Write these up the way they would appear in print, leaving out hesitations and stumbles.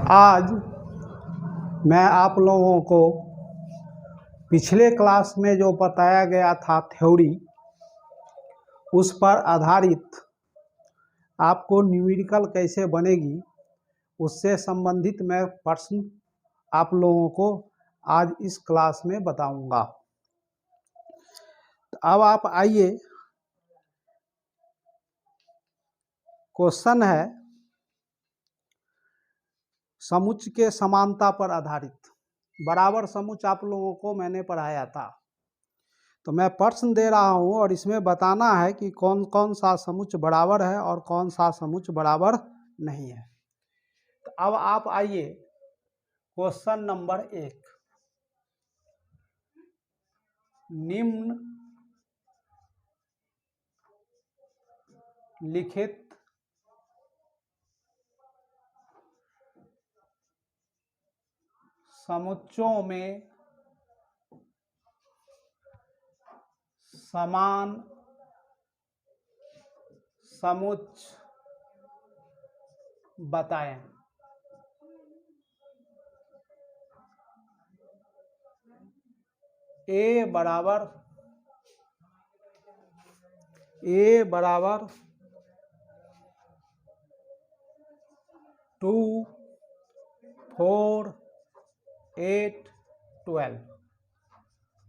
आज मैं आप लोगों को पिछले क्लास में जो बताया गया था थ्योरी, उस पर आधारित आपको न्यूमेरिकल कैसे बनेगी उससे संबंधित मैं प्रश्न आप लोगों को आज इस क्लास में बताऊंगा। अब आप आइए, क्वेश्चन है समुच्चय के समानता पर आधारित। बराबर समुच्चय आप लोगों को मैंने पढ़ाया था, तो मैं प्रश्न दे रहा हूं और इसमें बताना है कि कौन कौन सा समुच्चय बराबर है और कौन सा समुच्चय बराबर नहीं है। तो अब आप आइए क्वेश्चन नंबर 1। निम्न लिखित समुच्चयों में समान समुच्चय बताएं। ए बराबर 2, 4, 8, 12,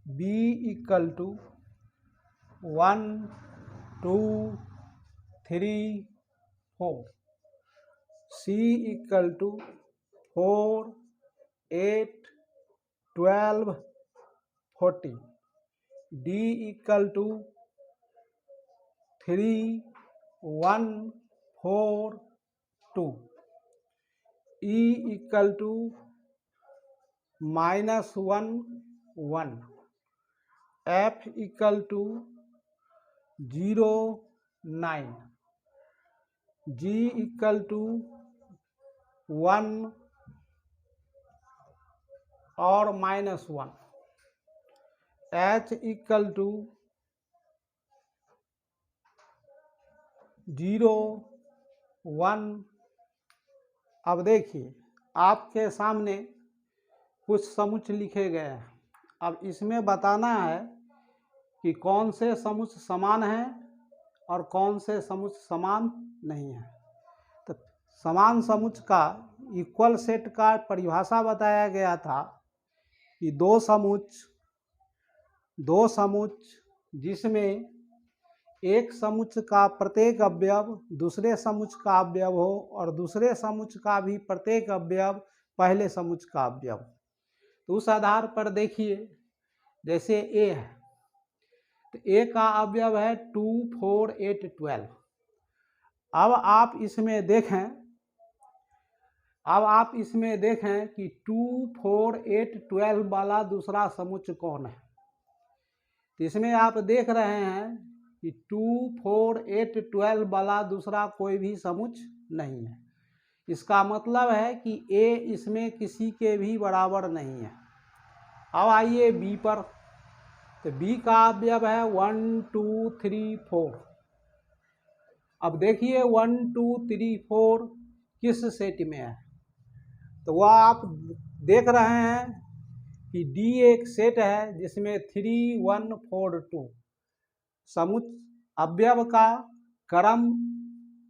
B equal to 1, 2, 3, 4, C equal to 4, 8, 12, 14, D equal to 3, 1, 4, 2, E equal to -1, 1, F equal to 0, 9, G equal to 1 और -1, H equal to 0, 1। अब देखिए, आपके सामने कुछ समुच्चय लिखे गए हैं। अब इसमें बताना है कि कौन से समुच्चय समान हैं और कौन से समुच्चय समान नहीं है। तो समान समुच्चय का इक्वल सेट का परिभाषा बताया गया था कि दो समुच्चय जिसमें एक समुच्चय का प्रत्येक अवयव दूसरे समुच्चय का अवयव हो और दूसरे समुच्चय का भी प्रत्येक अवयव पहले समुच्चय का अवयव। तो उस आधार पर देखिए, जैसे ए है तो ए का अवयव है 2, 4, 8, 12। अब आप इसमें देखें कि 2, 4, 8, 12 वाला दूसरा समुच्चय कौन है। तो इसमें आप देख रहे हैं कि 2, 4, 8, 12 वाला दूसरा कोई भी समुच्चय नहीं है। इसका मतलब है कि ए इसमें किसी के भी बराबर नहीं है। अब आइए बी पर। तो बी का अवयव है 1, 2, 3, 4। अब देखिए 1, 2, 3, 4 किस सेट में है। तो वह आप देख रहे हैं कि डी एक सेट है जिसमें 3, 1, 4, 2 समुच्चय अवयव का क्रम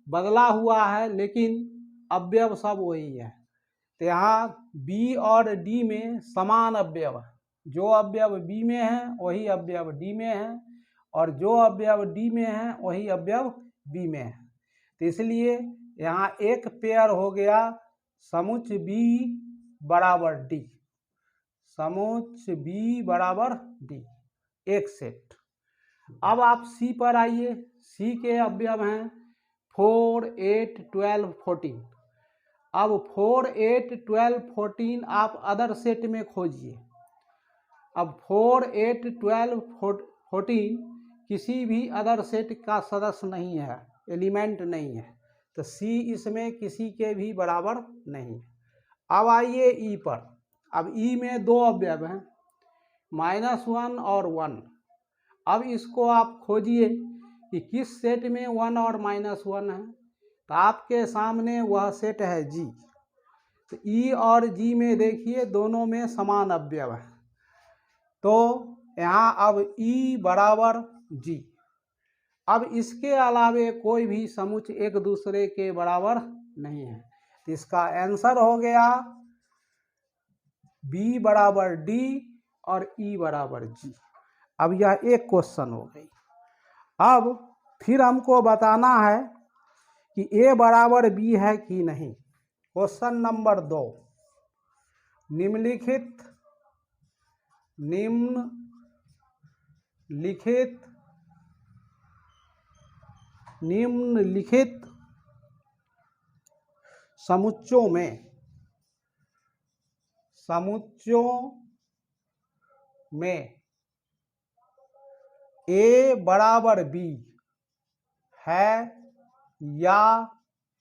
बदला हुआ है, लेकिन अवयव सब वही है। तो यहाँ बी और डी में समान अवयव है। जो अवयव बी में है वही अवयव डी में है और जो अवयव डी में है वही अवयव बी में है। तो इसलिए यहाँ एक पेयर हो गया समुच्चय बी बराबर डी। समुच्चय बी बराबर डी, एक सेट। अब आप सी पर आइए। सी के अवयव हैं 4, 8, 12, 14। अब 4, 8, 12, 14 आप अदर सेट में खोजिए। अब 4, 8, 12, 14 किसी भी अदर सेट का सदस्य नहीं है, एलिमेंट नहीं है। तो सी इसमें किसी के भी बराबर नहीं है। अब आइए ई पर। अब ई में दो अवयव हैं, -1 और 1। अब इसको आप खोजिए कि किस सेट में 1 और -1 है। तो आपके सामने वह सेट है जी। तो ई और जी में देखिए दोनों में समान अवयव है, तो यहाँ अब ई बराबर जी। अब इसके अलावे कोई भी समुच्चय एक दूसरे के बराबर नहीं है, तो इसका आंसर हो गया बी बराबर डी और ई बराबर जी। अब यह एक क्वेश्चन हो गई। अब फिर हमको बताना है कि ए बराबर बी है कि नहीं। क्वेश्चन नंबर 2, निम्नलिखित समुच्चयों में ए बराबर बी है या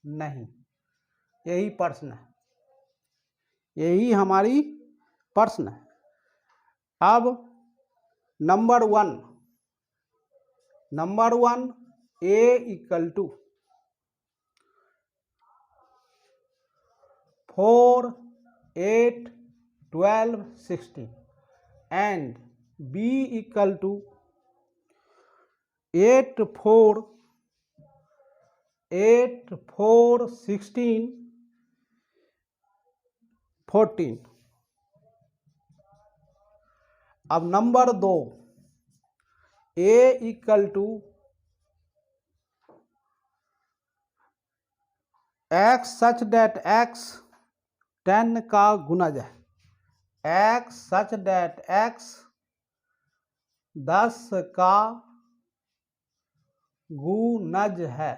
नहीं, यही प्रश्न है, यही हमारी प्रश्न है। अब number one A equal to 4, 8, 12, 16 and B equal to 8, 4, 16, 14। अब number 2 A equal to x such that x 10 का गुणज है, x सच डेट x 10 का गुणज है,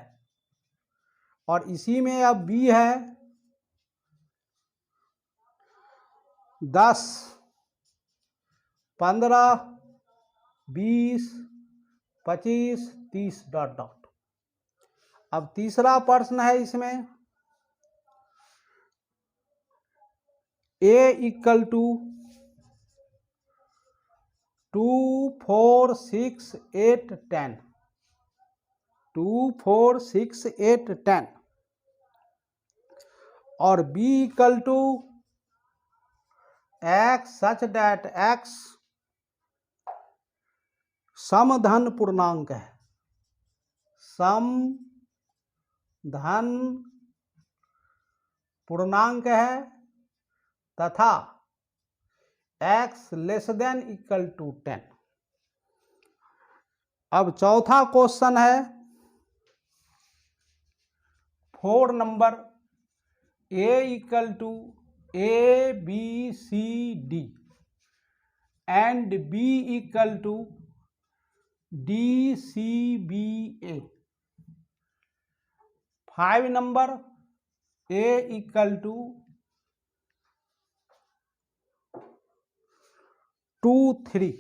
और इसी में अब b है 10, 15, 20, 25, 30 ... अब तीसरा प्रश्न है इसमें a इक्वल टू 2, 4, 6, 8, 10, 2, 4, 6, 8, 10 और b equal to x such that x समधन पूर्णांक है, समधन पूर्णांक है तथा x less than equal to 10। अब चौथा क्वेश्चन है 4 number a equal to a b c d and b equal to d c b a। 5 number a equal to 2, 3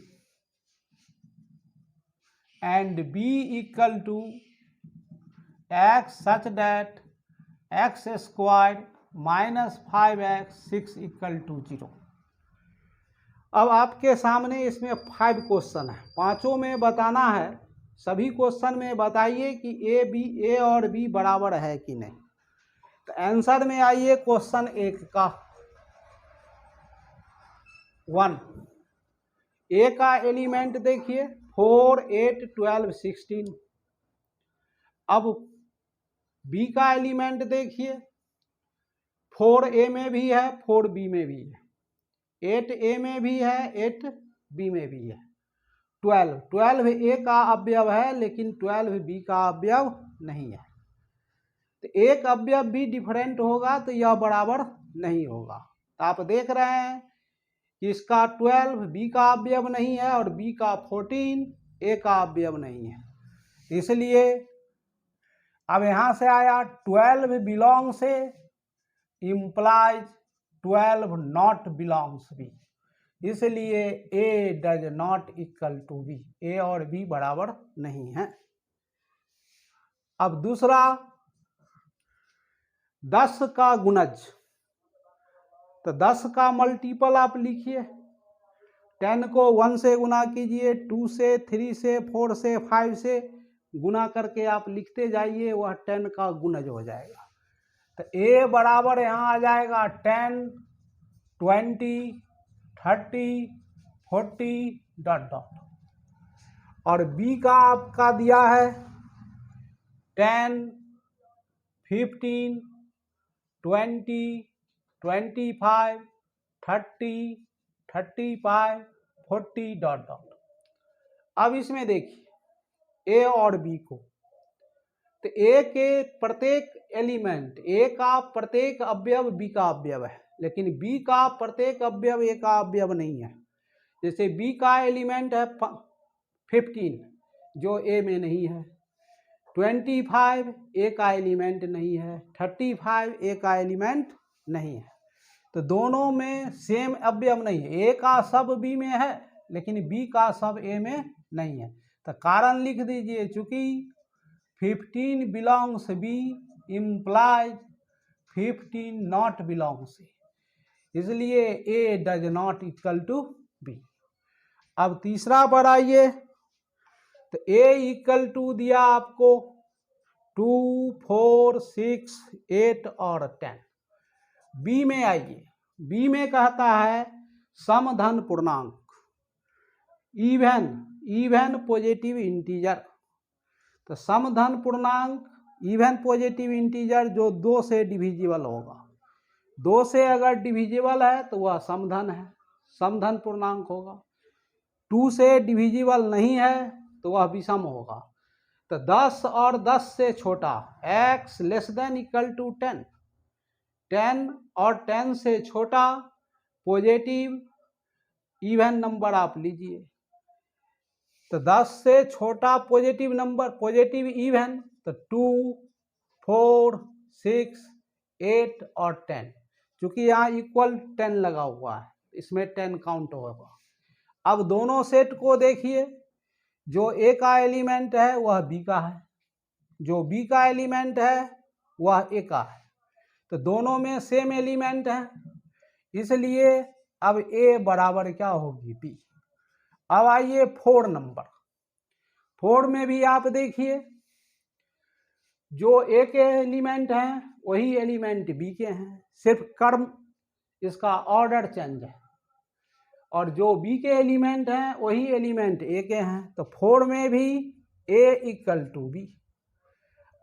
and b equal to x such that x squared minus 5x 6 equal to 0। अब आपके सामने इसमें 5 question है, पांचों में बताना है, सभी क्वेश्चन में बताइए कि ए और बी बराबर है कि नहीं। तो आंसर में आइए क्वेश्चन 1 का 1, ए का एलिमेंट देखिए 4, 8, 12, 16। अब बी का एलिमेंट देखिए 4a में भी है 4b में भी है, 8a में भी है 8b में भी है, 12a का अवयव है लेकिन 12b का अवयव नहीं है। तो एक अवयव भी डिफरेंट होगा तो यह बराबर नहीं होगा। तो आप देख रहे हैं कि इसका 12 बी का अवयव नहीं है और बी का 14 ए का अवयव नहीं है, इसलिए अब यहां से आया 12 बिलोंग से इम्प्लाइज 12 नॉट बिलोंग्स बी, इसलिए A does not equal to B, A और बी बराबर नहीं है। अब दूसरा 10 का गुणज, तो 10 का मल्टीपल आप लिखिए, 10 को 1 से गुना कीजिए, 2 से, 3 से, 4 से, 5 से गुना करके आप लिखते जाइए, वह 10 का गुणज हो जाएगा। तो ए बराबर यहाँ आ जाएगा 10, 20, 30, 40 डॉट डॉट। और बी का आपका दिया है 10, 15, 20, 25, 30, 35, 40 डॉट डॉट। अब इसमें देखिए ए और बी को, तो ए के प्रत्येक एलिमेंट, ए का प्रत्येक अवयव बी का अवयव है, लेकिन बी का प्रत्येक अवयव ए का अवयव नहीं है। जैसे बी का एलिमेंट है 15 जो ए में नहीं है, 25 ए का एलिमेंट नहीं है, 35 ए का एलिमेंट नहीं है। तो दोनों में सेम अवयव नहीं है, ए का सब बी में है लेकिन बी का सब ए में नहीं है। तो कारण लिख दीजिए, चूंकि 15 belongs B implies 15 not belongs A, इसलिए A does not equal to B. अब तीसरा पर आइए, तो ए इक्वल टू दिया आपको 2, 4, 6, 8 और 10। बी में आइए, बी में कहता है समधन पूर्णांक, इवन पॉजिटिव इंटीजर। तो समधन पूर्णांक इवन पॉजिटिव इंटीजर जो 2 से डिविजिबल होगा, 2 से अगर डिविजिबल है तो वह समधन है, समधन पूर्णांक होगा। 2 से डिविजिबल नहीं है तो वह विषम होगा। तो 10 और 10 से छोटा, x less than equal to 10, 10 और 10 से छोटा पॉजिटिव इवन नंबर आप लीजिए। तो 10 से छोटा पॉजिटिव नंबर, पॉजिटिव इवन, तो 2, 4, 6, 8 और 10। चूंकि यहाँ इक्वल 10 लगा हुआ है, इसमें 10 काउंट होगा। अब दोनों सेट को देखिए, जो ए का एलिमेंट है वह बी का है, जो बी का एलिमेंट है वह ए का है। तो दोनों में सेम एलिमेंट है, इसलिए अब ए बराबर क्या होगी, बी। अब आइए 4 नंबर, 4 में भी आप देखिए जो ए के एलिमेंट हैं वही एलिमेंट बी के हैं, सिर्फ क्रम इसका ऑर्डर चेंज है, और जो बी के एलिमेंट हैं वही एलिमेंट ए के हैं। तो 4 में भी ए इक्वल टू बी।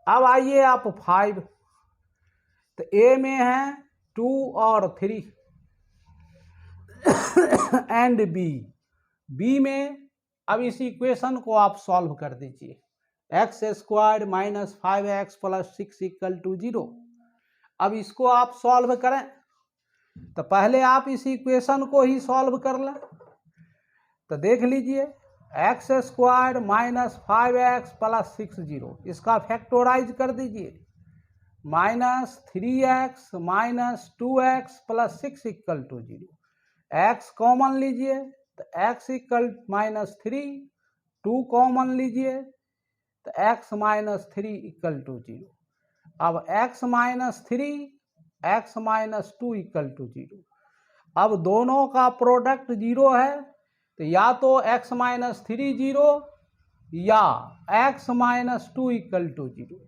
अब आइए आप 5, तो ए में है 2 और 3 एंड बी में, अब इस इक्वेशन को आप सॉल्व कर दीजिए, x² - 5x + 6 = 0। अब इसको आप सॉल्व करें, तो पहले आप इस इक्वेशन को ही सॉल्व कर लें। तो देख लीजिए, x² - 5x + 6 0, इसका फैक्टोराइज कर दीजिए, -3x - 2x + 6 = 0। x कॉमन लीजिए, तो x = -3, 2 कॉमन लीजिए तो x - 3 = 0। अब x - 3, x - 2 = 0। अब दोनों का प्रोडक्ट 0 है, तो या तो x - 3 0 या x - 2 = 0।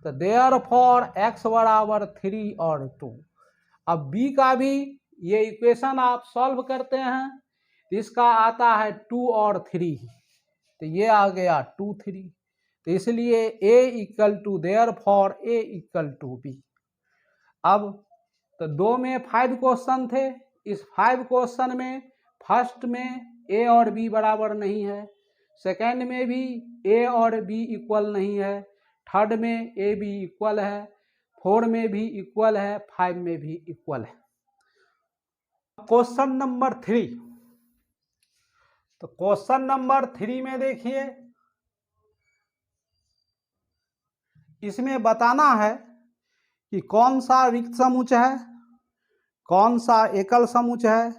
तो देयरफॉर x बराबर 3 और 2। अब b का भी ये इक्वेशन आप सॉल्व करते हैं, तो इसका आता है 2 और 3, तो ये आ गया 2, 3। तो इसलिए a = देयरफॉर a = b। अब तो 2 में 5 क्वेश्चन थे, इस 5 क्वेश्चन में फर्स्ट में a और b बराबर नहीं है, सेकंड में भी a और b इक्वल नहीं है, थर्ड में a b इक्वल है, 4 में भी इक्वल है, 5 में भी इक्वल है। क्वेश्चन नंबर 3, तो क्वेश्चन नंबर 3 में देखिए, इसमें बताना है कि कौन सा रिक्त समुच्चय है, कौन सा एकल समुच्चय है,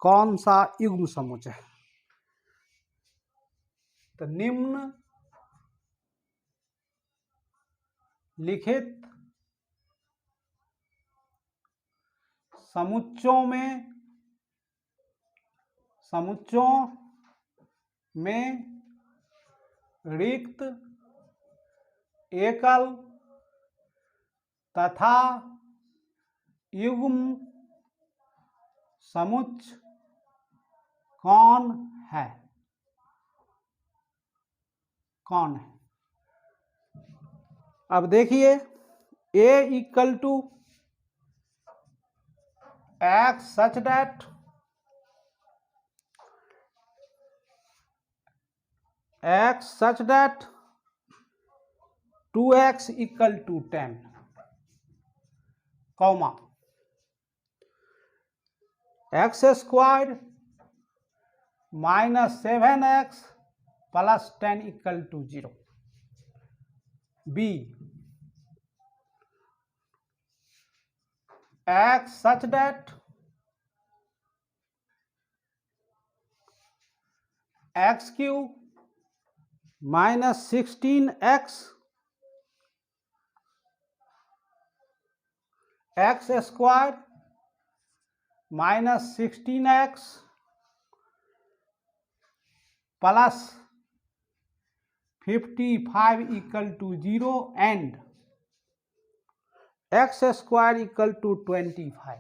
कौन सा युग्म समुच्चय है। तो निम्न लिखित समुच्चयों में रिक्त, एकल तथा युग्म समुच्चय कौन है? कौन है? अब देखिए, A equal to x such that x such that 2x equal to 10, comma x squared minus 7x plus 10 equal to 0. B, x such that x cube minus 16x x squared minus 16x plus 55 equal to 0 and x squared equal to 25.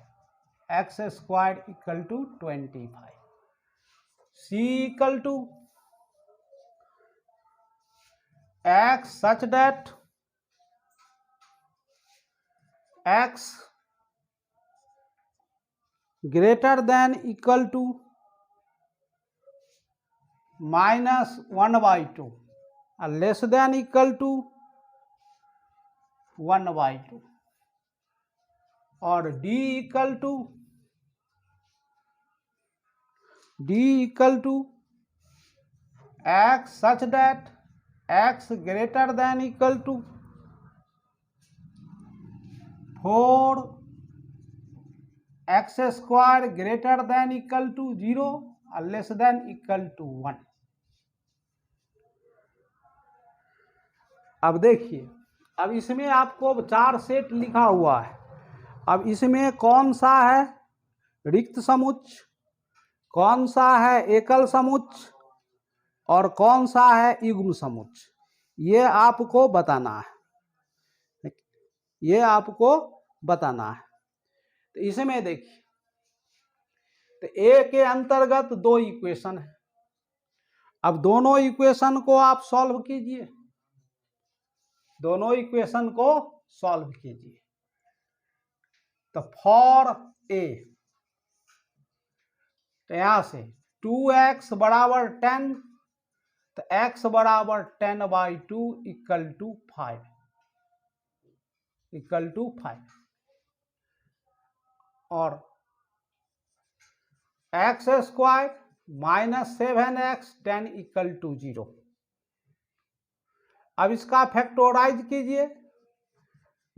x squared equal to 25. C equal to x such that x greater than equal to minus 1 by 2 and less than equal to 1 by 2, और D equal to x such that x greater than equal to 4 x square greater than equal to 0 और less than equal to 1. अब देखिए, अब इसमें आपको 4 set लिखा हुआ है। अब इसमें कौन सा है रिक्त समुच्चय, कौन सा है एकल समुच्चय और कौन सा है युग्म समुच्चय, ये आपको बताना है, ये आपको बताना है। तो इसमें देखिए, तो ए के अंतर्गत 2 इक्वेशन है। अब दोनों इक्वेशन को आप सॉल्व कीजिए, दोनों इक्वेशन को सॉल्व कीजिए। तो फॉर ए, तो यहां से 2x बराबर 10, तो x बराबर 10 by 2 equal to 5, equal to 5, और x square minus 7x 10 equal to 0। अब इसका फैक्टोराइज कीजिए,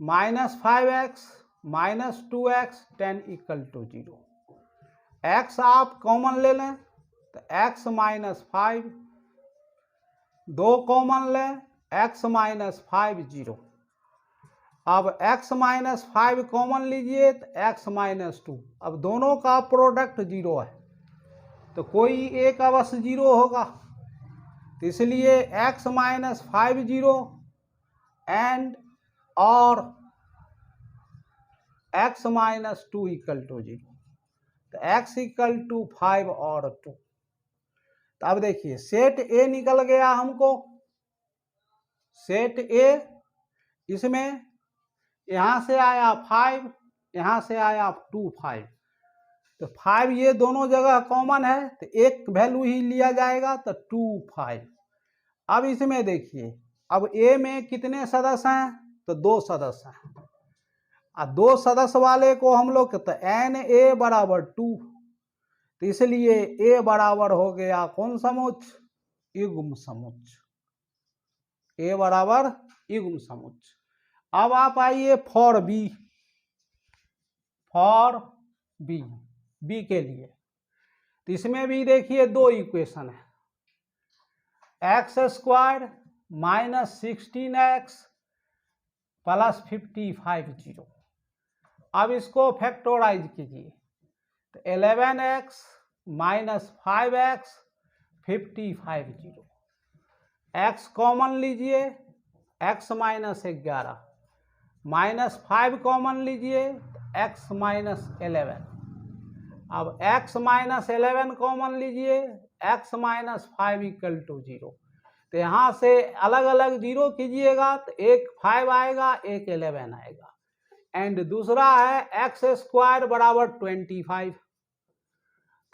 minus 5x minus 2x 10 equal to 0। x आप कॉमन ले लें तो x माइनस 5, 2 कॉमन लें, x माइनस 5 0। अब x माइनस 5 कॉमन लीजिए तो x माइनस 2। अब दोनों का प्रोडक्ट 0 है तो कोई एक अवश्य 0 होगा, तो इसलिए x माइनस 5 0 एंड और x माइनस 2 इक्वल टू 0, तो x इक्वल टू 5 और 2। तो अब देखिए, सेट ए निकल गया हमको, सेट ए, इसमें यहां से आया 5, यहां से आया 2 5, तो 5 ये दोनों जगह कॉमन है तो एक वैल्यू ही लिया जाएगा, तो 2 5। अब इसमें देखिए, अब ए में कितने सदस्य हैं, तो 2 सदस्य हैं, और 2 सदस्य वाले को हम लोग तो एन ए बराबर 2, तो इसलिए ए बराबर हो गया कौन समुच्चय, युग्म समुच्चय, ए बराबर युग्म समुच्चय। अब आप आइए for B, for B, B के लिए, तो इसमें भी देखिए 2 इक्वेशन है, x square minus 16x plus 55 0। अब इसको फैक्टोराइज कीजिए, तो 11x minus 5x 55 0। x common लीजिए, x माइनस 11 माइनस 5 कॉमन लीजिए, x माइनस 11। अब x माइनस 11 कॉमन लीजिए, x माइनस 5 इक्वल टू 0। तो यहाँ से अलग अलग जीरो कीजिएगा तो एक 5 आएगा, एक 11 आएगा। एंड दूसरा है एक्स स्क्वायर बराबर 25।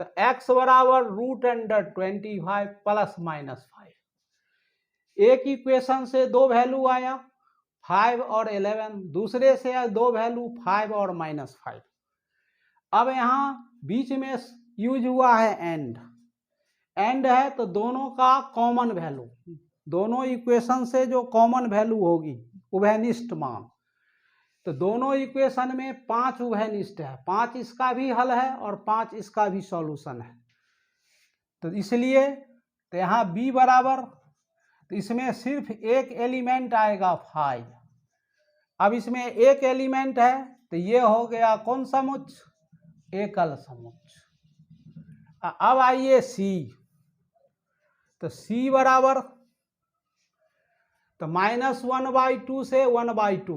तो x बराबर रूट अंडर 25 प्लस माइनस 5। एक इक्वेशन से दो वैल्यू आया 5 और 11, दूसरे से दो वैल्यू 5 और माइनस 5। अब यहाँ बीच में यूज हुआ है एंड। एंड है तो दोनों का कॉमन वैल्यू, दोनों इक्वेशन से जो कॉमन वैल्यू होगी उभयनिष्ठ मान। तो दोनों इक्वेशन में 5 उभयनिष्ठ है, 5 इसका भी हल है और 5 इसका भी सॉल्यूशन है। तो इसलिए तो यहाँ b बराबर, तो इसमें सिर्फ एक एलिमेंट आएगा 5। अब इसमें एक एलिमेंट है तो ये हो गया कौन समुच्च, एकल समुच्च। अब आइए c। तो c बराबर, तो -1/2 से 1/2,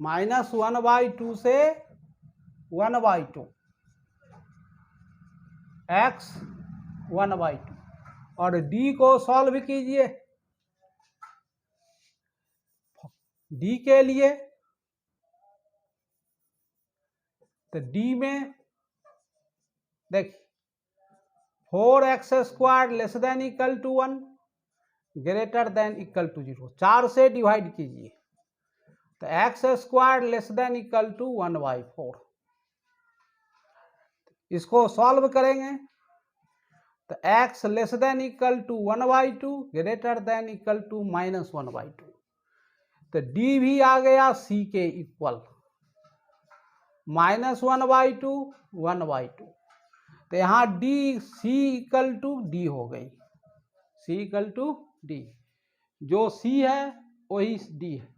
-1/2 से 1/2, x 1/2। और d को सॉल्व कीजिए। d के लिए तो d में देखिए 4x² less than equal to 1 greater than equal to 0, 4 से डिवाइड कीजिए तो x² less than equal to 1/4। इसको सॉल्व करेंगे तो x less than equal to 1/2 greater than equal to -1/2। तो d भी आ गया c के इक्वल, -1/2 1/2। तो यहाँ d c equal to d हो गई, c इक्वल टू d। जो c है वही d है,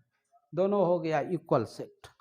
दोनों हो गया इक्वल सेट।